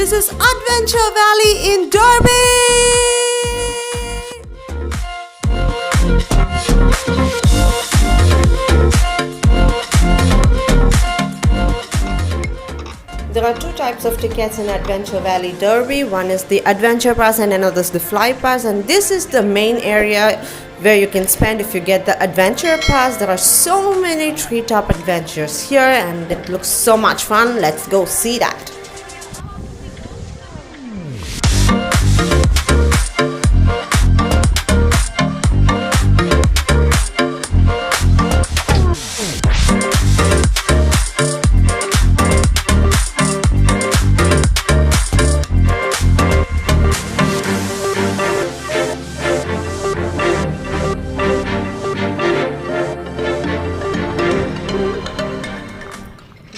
This is Adventure Valley in Durbuy. There are two types of tickets in Adventure Valley Durbuy. One is the Adventure Pass and another is the Fly Pass, and this is the main area where you can spend if you get the Adventure Pass. There are so many treetop adventures here and it looks so much fun. Let's go see that.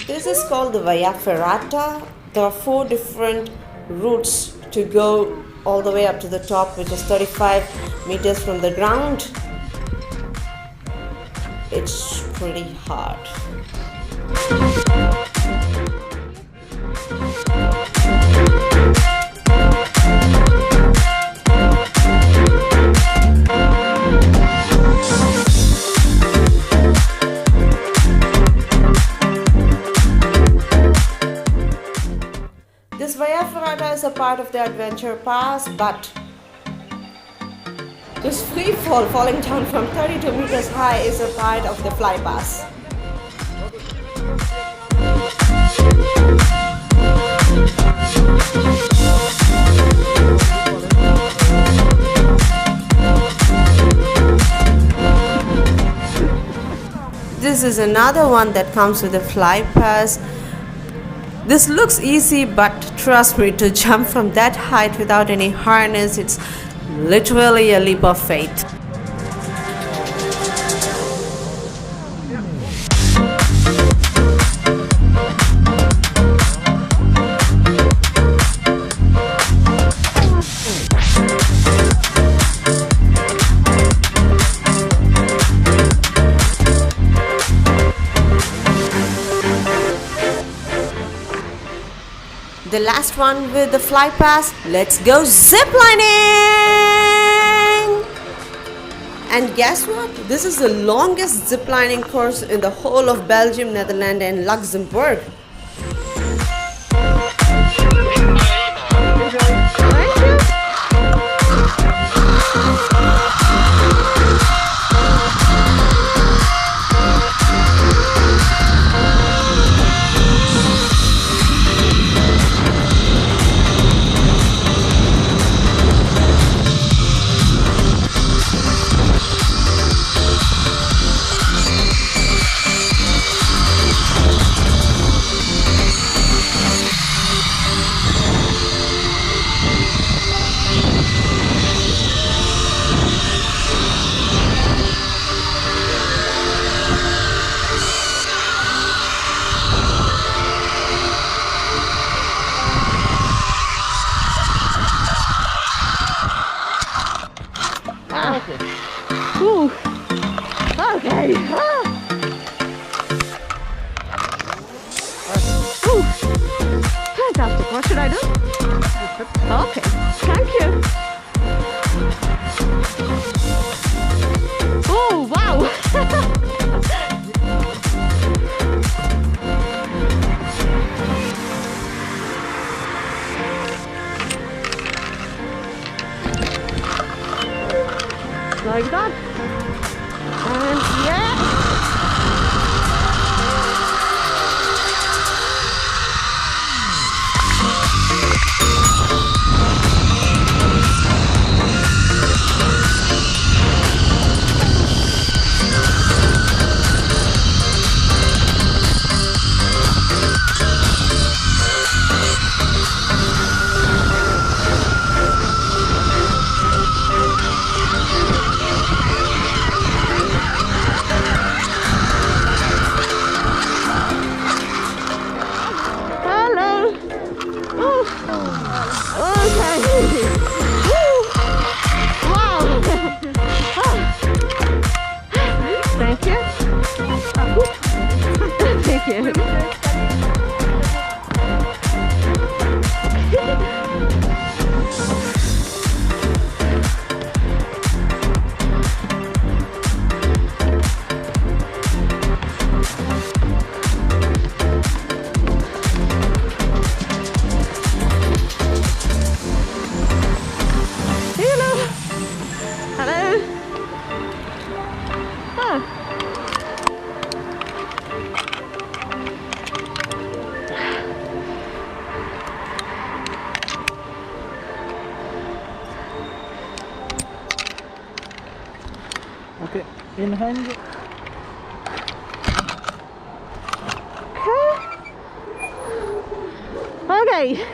This is called the Via Ferrata. There are 4 different routes to go all the way up to the top, which is 35 meters from the ground. It's pretty hard. This Via Ferrata is a part of the Adventure Pass, but this free fall falling down from 32 meters high is a part of the Fly Pass. This is another one that comes with a Fly Pass. This looks easy, but trust me, to jump from that height without any harness, it's literally a leap of faith. The last one with the Fly Pass, let's go ziplining! And guess what? This is the longest ziplining course in the whole of Belgium, Netherlands and Luxembourg. Ooh. Okay. Ooh. Fantastic. What should I do? Okay. Thank you. Oh, wow. Like that. And yeah. Thank you. Okay, in hand. Okay.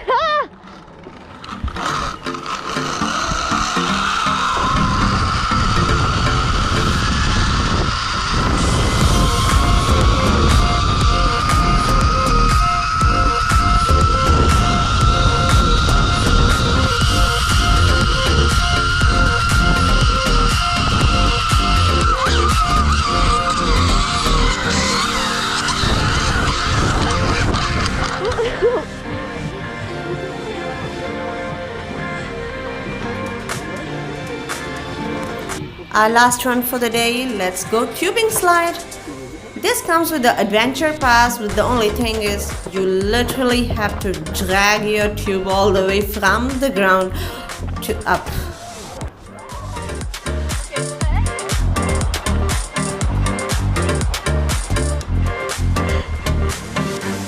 Our last run for the day, let's go tubing slide. This comes with the adventure pass, but the only thing is you literally have to drag your tube all the way from the ground to up.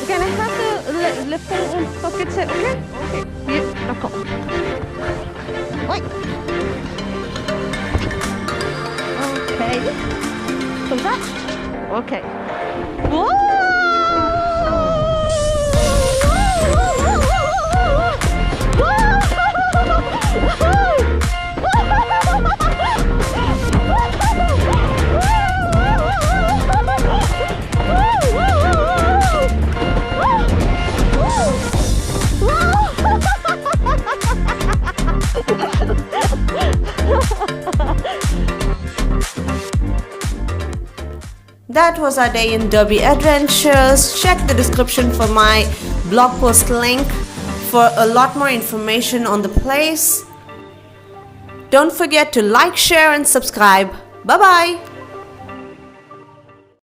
Again, I have to lift and pockets it, okay? Okay, yep, d'accord. Wait. Okay. Comme ça? Okay. That was our day in Durbuy Adventures. Check the description for my blog post link for a lot more information on the place. Don't forget to like, share and subscribe. Bye bye.